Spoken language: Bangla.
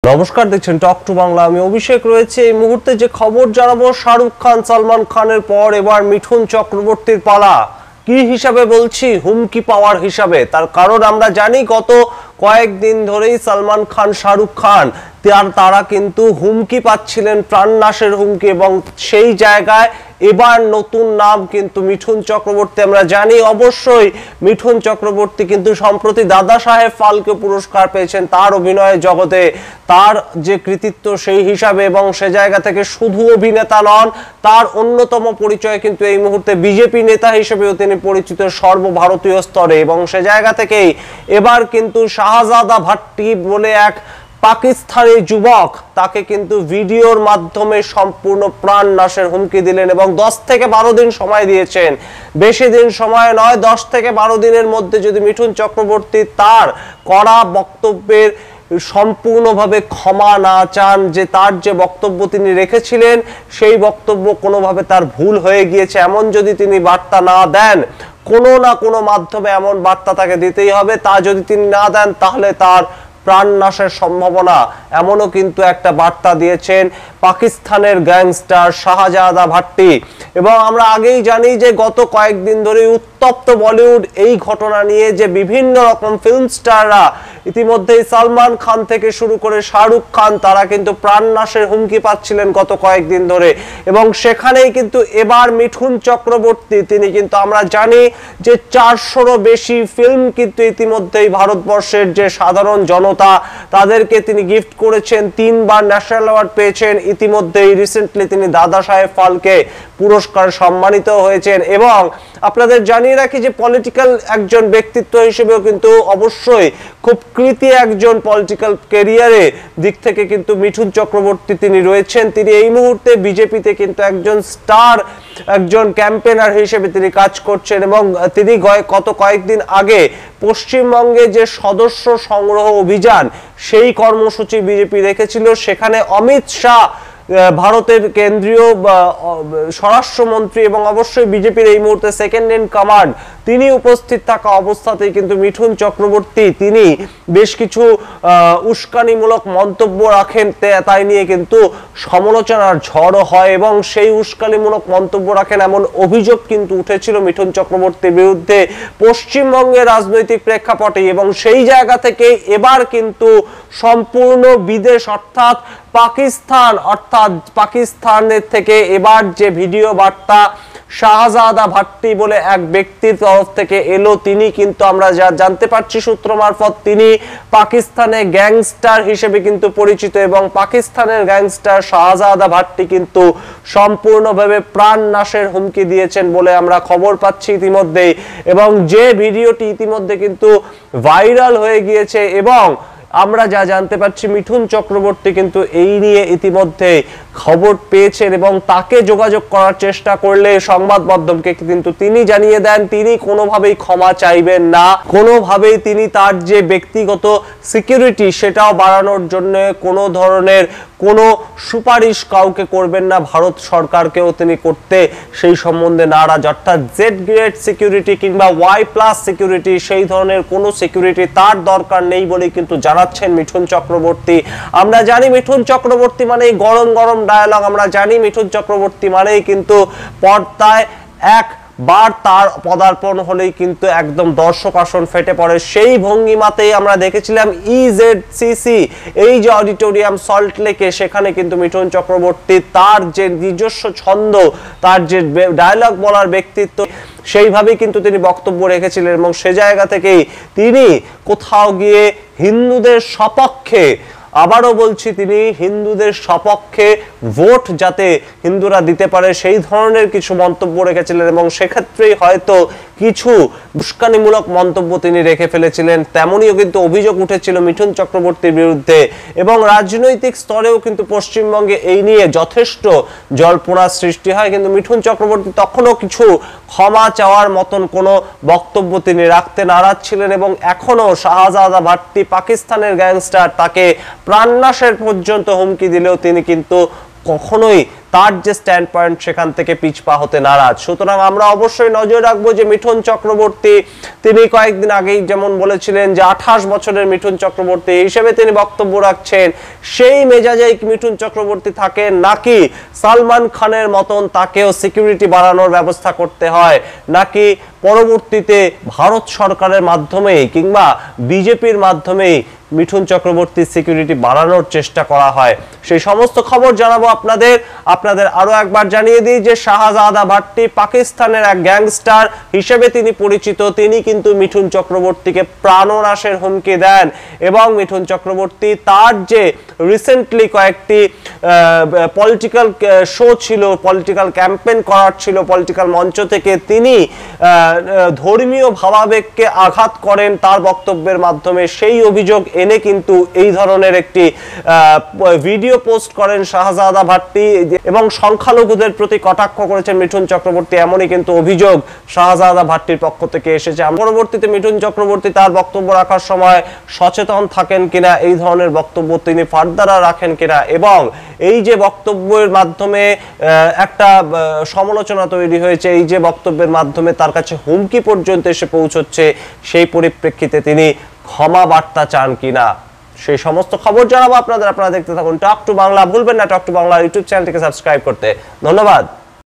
নমস্কার, দেখছেন টক টু বাংলা। আমি অভিষেক রয়েছে। এই মুহূর্তে যে খবর জানাবো, শাহরুখ খান সালমান খানের পর এবার মিঠুন চক্রবর্তীর পালা। কি হিসাবে বলছি? হুমকি পাওয়ার হিসাবে। তার কারণ আমরা জানি গত কয়েকদিন ধরেই সালমান খান শাহরুখ খান তারা কিন্তু হুমকি পাচ্ছিলেন, প্রাণনাশের হুমকি, এবং সেই জায়গায় এবার নতুন নাম কিন্তু মিঠুন চক্রবর্তী। আমরা জানি অবশ্যই মিঠুন চক্রবর্তী কিন্তু সম্প্রতি দাদা সাহেব ফালকে পুরস্কার পেয়েছেন তার অভিনয়ের জগতে, তার যে কৃতিত্ব সেই হিসাবে, এবং সে জায়গা থেকে শুধু অভিনেতা নন, তার অন্যতম পরিচয় কিন্তু এই মুহূর্তে বিজেপি নেতা হিসেবেও তিনি পরিচিত সর্বভারতীয় স্তরে। এবং সে জায়গা থেকেই এবার কিন্তু শাহজাদা ভাট্টি বলে এক পাকিস্তানি যুবক, তাকে কিন্তু ভিডিওর মাধ্যমে সম্পূর্ণ প্রাণ নাশের হুমকি দিলেন এবং 10 থেকে 12 দিন সময় দিয়েছেন। বেশি দিন সময় নয়, 10 থেকে 12 দিনের মধ্যে যদি মিঠুন চক্রবর্তী তার কড়া বক্তব্যের সম্পূর্ণভাবে ক্ষমা না চান, যে তার যে বক্তব্য তিনি রেখেছিলেন সেই বক্তব্য কোনোভাবে তার ভুল হয়ে গিয়েছে, এমন যদি তিনি বার্তা না দেন, কোনো না কোনো মাধ্যমে এমন বার্তা তাকে দিতেই হবে, তা যদি তিনি না দেন তাহলে তার প্রাণ নাশের সম্ভাবনা, এমনও কিন্তু একটা বার্তা দিয়েছেন পাকিস্তানের গ্যাংস্টার শাহজাদা ভাট্টি। এবং আমরা আগেই জানি যে গত কয়েকদিন ধরে উত্তপ্ত বলিউড এই ঘটনা নিয়ে, যে বিভিন্ন রকম ফিল্ম স্টাররা ইতিমধ্যেই সালমান খান থেকে শুরু করে শাহরুখ খান তারা কিন্তু প্রাণ নাশের হুমকি পাচ্ছিলেন গত কয়েকদিন ধরে। এবং সেখানেই কিন্তু এবার মিঠুন চক্রবর্তী, তিনি কিন্তু আমরা জানি যে 400রও বেশি ফিল্ম কিন্তু ইতিমধ্যেই ভারতবর্ষের যে সাধারণ জনতা তাদেরকে তিনি গিফট করেছেন, 3বার ন্যাশনাল অ্যাওয়ার্ড পেয়েছেন, ইতিমধ্যেই রিসেন্টলি তিনি দাদা সাহেব ফালকে পুরস্কার সম্মানিত হয়েছেন। এবং আপনাদের জানিয়ে রাখি যে পলিটিক্যাল একজন ব্যক্তিত্ব হিসেবেও কিন্তু অবশ্যই খুব কৃতি একজন পলিটিক্যাল ক্যারিয়ারে দিক থেকে কিন্তু মিঠুন চক্রবর্তী তিনি রয়েছেন। তিনি এই মুহূর্তে বিজেপিতে কিন্তু একজন স্টার, একজন ক্যাম্পেনার হিসেবে তিনি কাজ করছেন। এবং তিনি গত কয়েকদিন আগে পশ্চিমবঙ্গে যে সদস্য সংগ্রহ অভিযান সেই কর্মসূচি বিজেপি রেখেছিল, সেখানে অমিত শাহ ভারতের কেন্দ্রীয় স্বরাষ্ট্রমন্ত্রী এবং অবশ্যই বিজেপির এই মুহূর্তে সেকেন্ড ইন কমান্ড, তিনি উপস্থিত থাকা অবস্থাতেই কিন্তু মিঠুন চক্রবর্তী তিনি বেশ কিছু উস্কানিমূলক মন্তব্য রাখেন, তাই নিয়ে কিন্তু সমালোচনার ঝড় হয় এবং সেই উস্কানিমূলক মন্তব্য রাখেন এমন অভিযোগ কিন্তু উঠেছিল মিঠুন চক্রবর্তীর বিরুদ্ধে পশ্চিমবঙ্গের রাজনৈতিক প্রেক্ষাপটে। এবং সেই জায়গা থেকে এবার কিন্তু সম্পূর্ণ বিদেশ অর্থাৎ পাকিস্তানের থেকে এবার যে ভিডিও বার্তা শাহজাদা ভাট্টি বলে এক ব্যক্তির তরফ থেকে এলো, তিনি কিন্তু আমরা যা জানতে পারছি সূত্র মারফত, তিনি পাকিস্তানে গ্যাংস্টার হিসেবে কিন্তু পরিচিত। এবং পাকিস্তানের গ্যাংস্টার শাহজাদা ভাট্টি কিন্তু সম্পূর্ণভাবে প্রাণ নাশের হুমকি দিয়েছেন বলে আমরা খবর পাচ্ছি ইতিমধ্যেই। এবং যে ভিডিওটি ইতিমধ্যে কিন্তু ভাইরাল হয়ে গিয়েছে, এবং আমরা যা জানতে পারছি মিঠুন চক্রবর্তী কিন্তু এই নিয়ে ইতিমধ্যে খবর পেয়েছেন এবং তাকে যোগাযোগ করার চেষ্টা করলে সংবাদ মাধ্যমকে কিন্তু তিনি জানিয়ে দেন তিনি কোনোভাবেই ক্ষমা চাইবেন না, কোনোভাবেই তিনি তার যে ব্যক্তিগত সিকিউরিটি সেটাও বাড়ানোর জন্য কোনো ধরনের কোনো সুপারিশ কাউকে করবেন না, ভারত সরকারকেও তিনি করতে সেই সম্বন্ধে নারাজ। অর্থাৎ জেড গ্রেড সিকিউরিটি কিংবা ওয়াই প্লাস সিকিউরিটি, সেই ধরনের কোনো সিকিউরিটি তার দরকার নেই বলে কিন্তু জানাচ্ছেন মিঠুন চক্রবর্তী। আমরা জানি মিঠুন চক্রবর্তী মানেই গরম গরম ডায়ালগ, আমরা জানি মিঠুন চক্রবর্তী মানেই কিন্তু পর্দায় একবার তার পদার্পণ হলেই কিন্তু একদম দর্শক আসন ফেটে পড়ে। সেই ভঙ্গিমাতেই আমরা দেখেছিলাম ইজেডসিসি, এই যে অডিটোরিয়াম সল্ট লেকে, সেখানে কিন্তু মিঠুন চক্রবর্তী তার যে নিজস্ব ছন্দ, তার যে ডায়লগ বলার ব্যক্তিত্ব, সেইভাবেই কিন্তু তিনি বক্তব্য রেখেছিলেন। এবং সে জায়গা থেকেই তিনি কোথাও গিয়ে হিন্দুদের সপক্ষে, আবারও বলছি, তিনি হিন্দুদের সপক্ষে ভোট যাতে হিন্দুরা দিতে পারে সেই ধরনের কিছু মন্তব্য রেখেছিলেন। এবং সেক্ষেত্রেই হয়তো কিছু উস্কানিমূলক মন্তব্য তিনি রেখে ফেলেছিলেন, তেমনইও কিন্তু অভিযোগ উঠেছিল মিঠুন চক্রবর্তীর বিরুদ্ধে। এবং রাজনৈতিক স্তরেও কিন্তু পশ্চিমবঙ্গে এই নিয়ে যথেষ্ট জল্পনার সৃষ্টি হয়, কিন্তু মিঠুন চক্রবর্তী তখনও কিছু ক্ষমা চাওয়ার মতন কোনো বক্তব্য তিনি রাখতে নারাজ ছিলেন। এবং এখনো শাহজাদা ভাট্টি পাকিস্তানের গ্যাংস্টার তাকে প্রাণনাশের পর্যন্ত হুমকি দিলেও তিনি কিন্তু কখনোই তার যে স্ট্যান্ড পয়েন্ট সেখান থেকে পিছপা হতে নারাজ। সুতরাং আমরা অবশ্যই নজর রাখবো যে মিঠুন চক্রবর্তী তিনি কয়েকদিন আগেই যেমন বলেছিলেন যে 28 বছরের মিঠুন চক্রবর্তী হিসেবে তিনি বক্তব্য রাখছেন, সেই মেজাজেই মিঠুন চক্রবর্তী থাকেন নাকি সালমান খানের মতন তাকেও সিকিউরিটি বাড়ানোর ব্যবস্থা করতে হয়, নাকি পরবর্তীতে ভারত সরকারের মাধ্যমেই কিংবা বিজেপির মাধ্যমেই মিঠুন চক্রবর্তীর সিকিউরিটি বাড়ানোর চেষ্টা করা হয়। সেই সমস্ত খবর জানাবো আপনাদের আরো একবার জানিয়ে দিই যে শাহজাদা ভাট্টি পাকিস্তানের এক গ্যাংস্টার হিসেবে তিনি পরিচিত। তিনি কিন্তু মিঠুন চক্রবর্তীকে প্রাণনাশের হুমকি দেন এবং মিঠুন চক্রবর্তী তার যে রিসেন্টলি কয়েকটি পলিটিক্যাল শো ছিল, পলিটিক্যাল ক্যাম্পেইন করার ছিল পলিটিক্যাল মঞ্চ থেকে, তিনি ধর্মীয় ভাবাবেগকে আঘাত করেন তার বক্তব্যের মাধ্যমে। সেই অভিযোগ এনে কিন্তু এই ধরনের একটি ভিডিও পোস্ট করেন শাহজাদা ভাট্টি এবং সংখ্যালঘুদের প্রতি কটাক্ষ করেছেন মিঠুন চক্রবর্তী, এমনই কিন্তু অভিযোগ শাহজাদা ভাট্টির পক্ষ থেকে এসেছে। পরবর্তীতে মিঠুন চক্রবর্তী তার বক্তব্য রাখার সময় সচেতন থাকেন কিনা, এই ধরনের বক্তব্য তিনি ফার্দার রাখেন কিনা, এবং এই যে বক্তব্যের মাধ্যমে একটা সমালোচনা তৈরি হয়েছে, এই যে বক্তব্যের মাধ্যমে তার কাছে হুমকি পর্যন্ত এসে পৌঁছচ্ছে, সেই পরিপ্রেক্ষিতে তিনি ক্ষমা বার্তা চান কিনা, সেই সমস্ত খবর জানাবো আপনারা দেখতে থাকুন টক টু বাংলা। ভুলবেন না টক টু বাংলা ইউটিউব চ্যানেলটিকে সাবস্ক্রাইব করতে। ধন্যবাদ।